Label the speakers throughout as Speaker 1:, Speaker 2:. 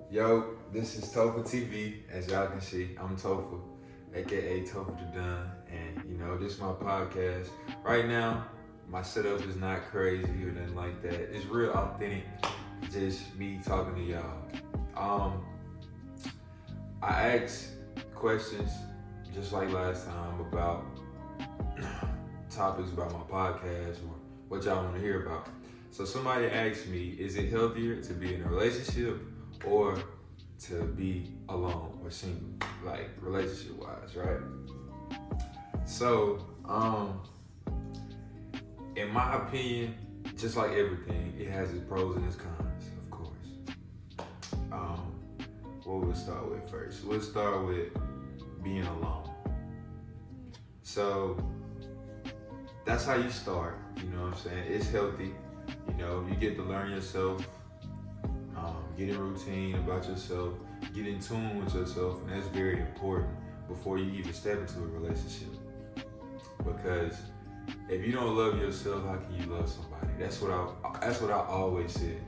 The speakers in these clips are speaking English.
Speaker 1: Yo, this is TopherTV. As y'all can see, I'm Topher, aka TopherTvPodcast, and this is my podcast. Right now, my setup is not crazy or nothing like that. It's real authentic, just me talking to y'all. Um, I asked questions just like last time about topics about my podcast or what y'all want to hear about. So somebody asked me, is it healthier to be in a relationship or to be alone or single, like relationship wise, right? So, in my opinion, just like everything, it has its pros and its cons, of course. Um, what we'll start with first? We'll start with being alone. So that's how you start. You know what I'm saying? It's healthy. You get to learn yourself, get in routine about yourself, get in tune with yourself, and that's very important before you even step into a relationship. Because if you don't love yourself, how can you love somebody? That's what I always said.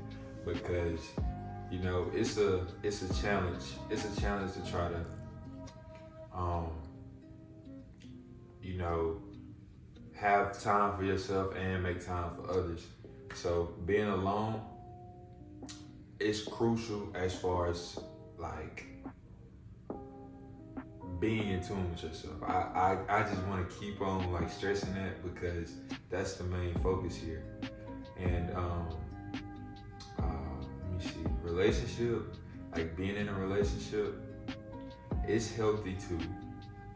Speaker 1: Because it's a challenge. It's a challenge to try to um, you know have time for yourself and make time for others. So being alone is crucial as far as like being in tune with yourself. I just want to keep on like stressing that because that's the main focus here. And let me see, relationship, like being in a relationship, is healthy too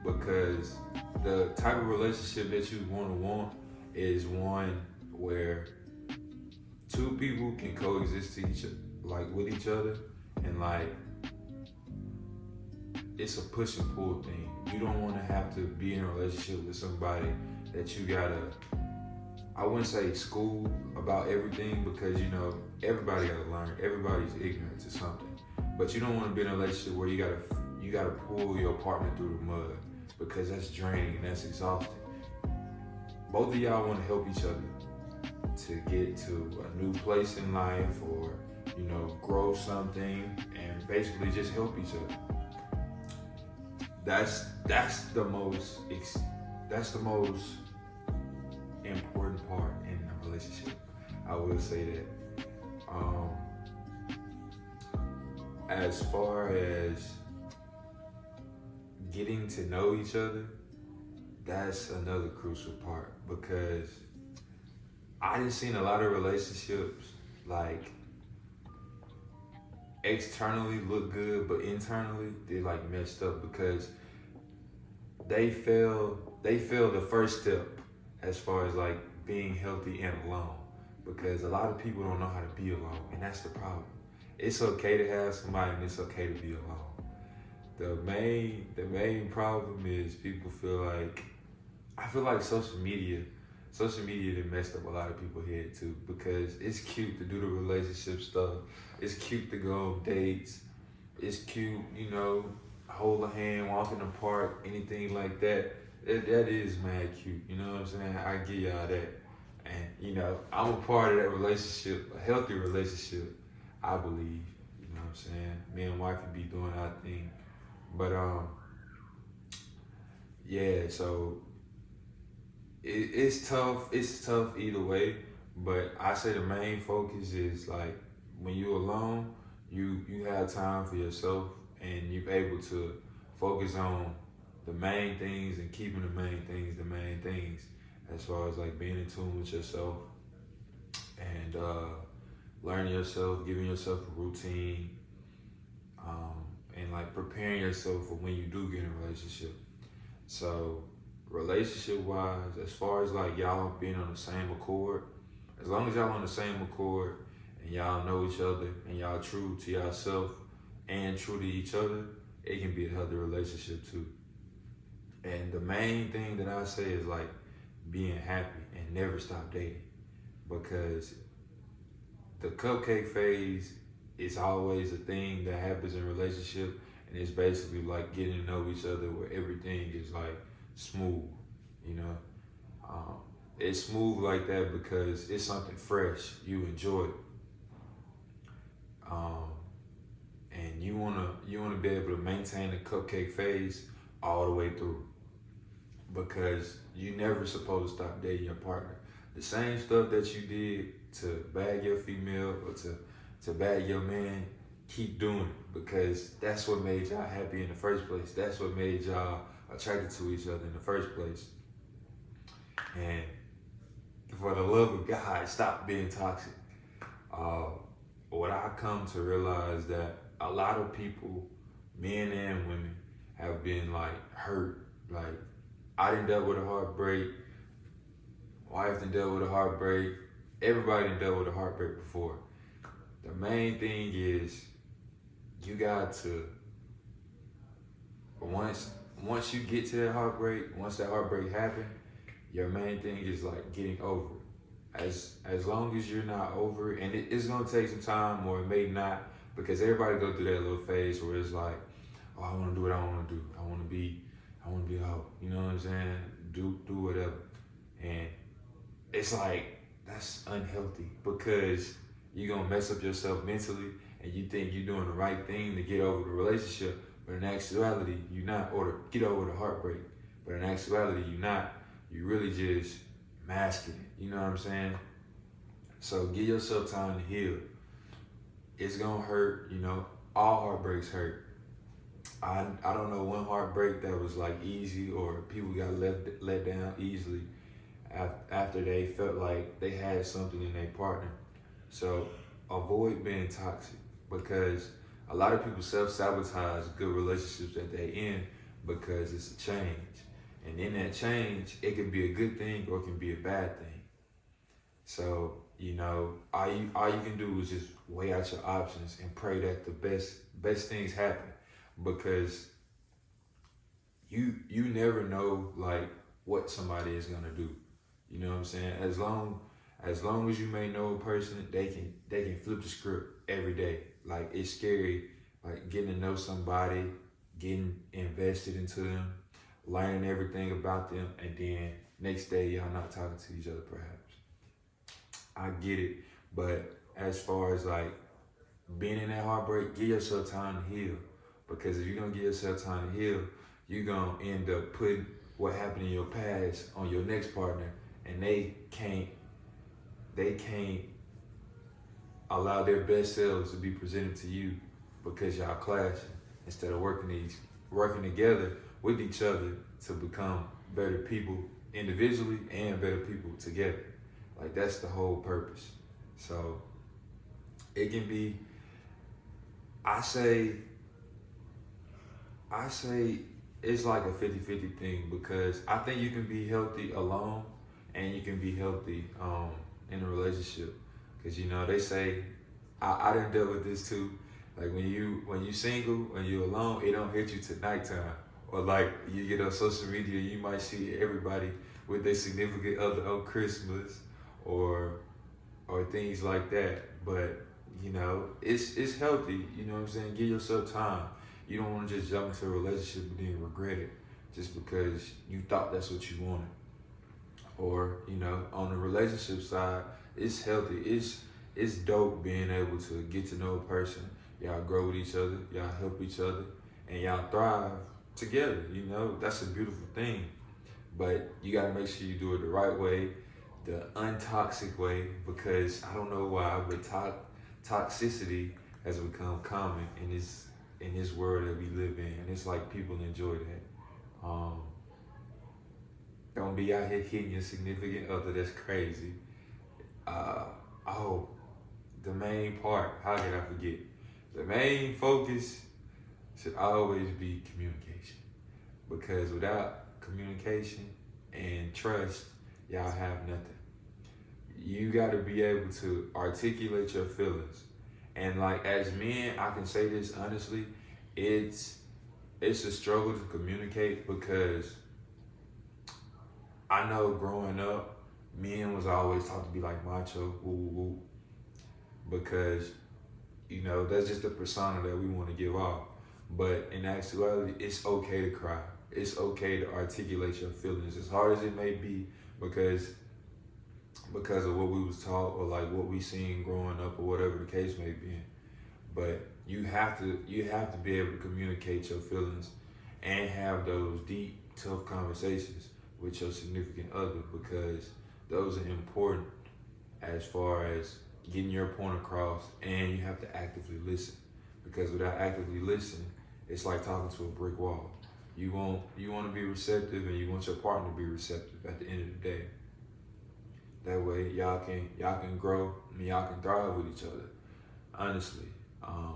Speaker 1: because the type of relationship that you want is one where two people can coexist with each other, and like it's a push and pull thing. You don't want to have to be in a relationship with somebody that you gotta, I wouldn't say school about everything because everybody gotta learn. Everybody's ignorant to something, but you don't want to be in a relationship where you gotta pull your partner through the mud because that's draining and that's exhausting. Both of y'all want to help each other to get to a new place in life or grow something and basically just help each other. That's the most important part in a relationship. I will say that. As far as getting to know each other, that's another crucial part because I just seen a lot of relationships like externally look good, but internally they like messed up because they fail the first step as far as like being healthy and alone because a lot of people don't know how to be alone, and that's the problem. It's okay to have somebody and it's okay to be alone. The main problem is people feel like, I feel like social media that messed up a lot of people's head too because it's cute to do the relationship stuff. It's cute to go on dates. It's cute, hold a hand, walk in the park, anything like that. That is mad cute. You know what I'm saying? I give y'all that. And, I'm a part of that relationship, a healthy relationship, I believe. You know what I'm saying? Me and wife would be doing our thing. But, yeah, so it's tough. It's tough either way. But I say the main focus is like when you're alone, you have time for yourself and you're able to focus on the main things and keeping the main things as far as like being in tune with yourself and learning yourself, giving yourself a routine, and like preparing yourself for when you do get in a relationship. So relationship wise, as far as like y'all being on the same accord, as long as y'all on the same accord and y'all know each other and y'all true to yourself and true to each other, it can be a healthy relationship too. And the main thing that I say is like being happy and never stop dating because the cupcake phase is always a thing that happens in a relationship, and it's basically like getting to know each other where everything is like smooth, you know. Um, it's smooth like that because it's something fresh. You enjoy it, um, and and you wanna be able to maintain the cupcake phase all the way through, because you never supposed to stop dating your partner. The same stuff that you did to bag your female or to bag your man, keep doing it, because that's what made y'all happy in the first place. That's what made y'all attracted to each other in the first place. And for the love of God, stop being toxic. Uh, what I come to realize that a lot of people, men and women, have been like hurt. Like, I done dealt with a heartbreak. Wife done dealt with a heartbreak. Everybody done dealt with a heartbreak before. The main thing is you got to, once you get to that heartbreak, once that heartbreak happened, your main thing is like getting over it. As long as you're not over it, and it's gonna take some time, or it may not, because everybody go through that little phase where it's like, oh, I want to do what I want to do. I want to be a hoe. You know what I'm saying? Do whatever, and it's like that's unhealthy, because you're gonna mess up yourself mentally, and you think you're doing the right thing to get over the relationship, but in actuality you're not, or to get over the heartbreak, but in actuality you're not. You really just masking it. You know what I'm saying? So give yourself time to heal. It's gonna hurt. You know, all heartbreaks hurt. I don't know one heartbreak that was like easy, or people got let down easily after they felt like they had something in their partner. So avoid being toxic, because a lot of people self-sabotage good relationships that they in because it's a change. And in that change, it can be a good thing or it can be a bad thing. So, you know, all you can do is just weigh out your options and pray that the best things happen, because you never know like what somebody is gonna do. You know what I'm saying? As long as you may know a person, they can flip the script every day. Like, it's scary, like getting to know somebody, getting invested into them, learning everything about them, and then next day y'all not talking to each other perhaps. I get it, but as far as like being in that heartbreak, give yourself time to heal, because if you're gonna give yourself time to heal, you're gonna end up putting what happened in your past on your next partner, and they can't allow their best selves to be presented to you, because y'all clashing instead of working together with each other to become better people individually and better people together. Like, that's the whole purpose. So it can be, I say it's like a 50-50 thing, because I think you can be healthy alone and you can be healthy in a relationship. Because, you know, they say, I done dealt with this too. Like, when you single, when you alone, it don't hit you till nighttime. Or like, you get on social media, you might see everybody with their significant other on Christmas or things like that. But, you know, it's healthy, you know what I'm saying? Give yourself time. You don't want to just jump into a relationship and then regret it just because you thought that's what you wanted. Or, you know, on the relationship side, it's healthy. It's dope being able to get to know a person. Y'all grow with each other, y'all help each other, and y'all thrive together. You know, that's a beautiful thing. But you gotta make sure you do it the right way, the untoxic way, because I don't know why, but toxicity has become common in this world that we live in, and it's like people enjoy that. Don't be out here hitting your significant other. That's crazy. Oh, the main part. How could I forget? The main focus should always be communication, because without communication and trust, y'all have nothing. You got to be able to articulate your feelings, and like, as men, I can say this honestly, it's a struggle to communicate, because I know growing up, men was always taught to be like macho, woo woo woo, because, you know, that's just the persona that we want to give off. But in actuality, it's okay to cry. It's okay to articulate your feelings, as hard as it may be, because of what we was taught, or like what we seen growing up, or whatever the case may be. but you have to be able to communicate your feelings and have those deep, tough conversations with your significant other, because those are important as far as getting your point across, and you have to actively listen, because without actively listening, it's like talking to a brick wall. You want to be receptive, and you want your partner to be receptive at the end of the day. That way y'all can grow, and y'all can thrive with each other. Honestly. Um,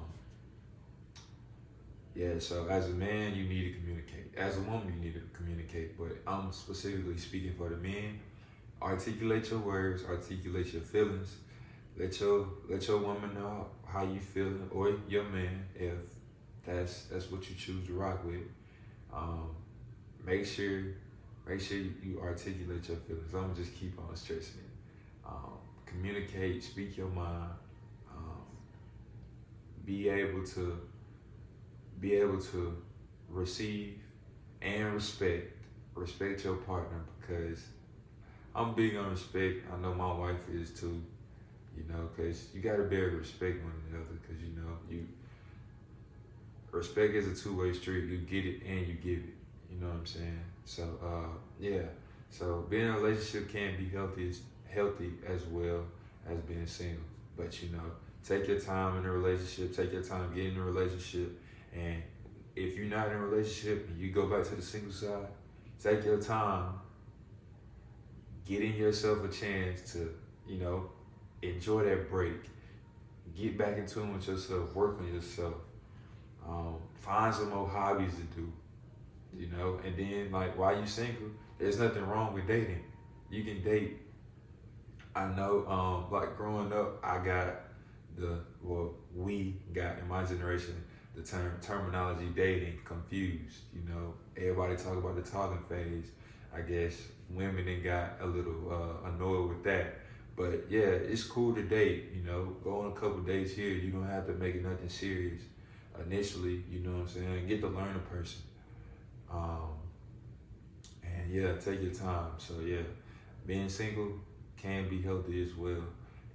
Speaker 1: yeah, so as a man, you need to communicate. As a woman, you need to communicate. But I'm specifically speaking for the men. Articulate your words, articulate your feelings. Let your woman know how you feeling, or your man, if that's what you choose to rock with. Um, make sure make sure you articulate your feelings. I'm gonna just keep on stressing it. Communicate, speak your mind. Um, be able to receive and respect your partner, because I'm big on respect. I know my wife is too. Because you got to be able to respect one another, because you respect is a two-way street. You get it and you give it. You know what I'm saying? So yeah. So being in a relationship can be healthy as well as being single. But take your time in a relationship. Take your time getting in a relationship. And if you're not in a relationship and you go back to the single side, take your time getting yourself a chance to enjoy that break. Get back in tune with yourself. Work on yourself. Find some more hobbies to do. And then like while you single, there's nothing wrong with dating. You can date. I know, like growing up, we got in my generation the terminology dating confused. Everybody talk about the talking phase. I guess women then got a little annoyed with that. But yeah, it's cool to date. Go on a couple dates here. You don't have to make it nothing serious initially. You know what I'm saying? Get to learn a person. Um, and yeah, take your time. So yeah, being single can be healthy as well.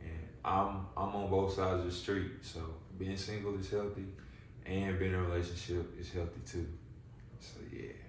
Speaker 1: And I'm on both sides of the street. So being single is healthy, and being in a relationship is healthy too. So yeah.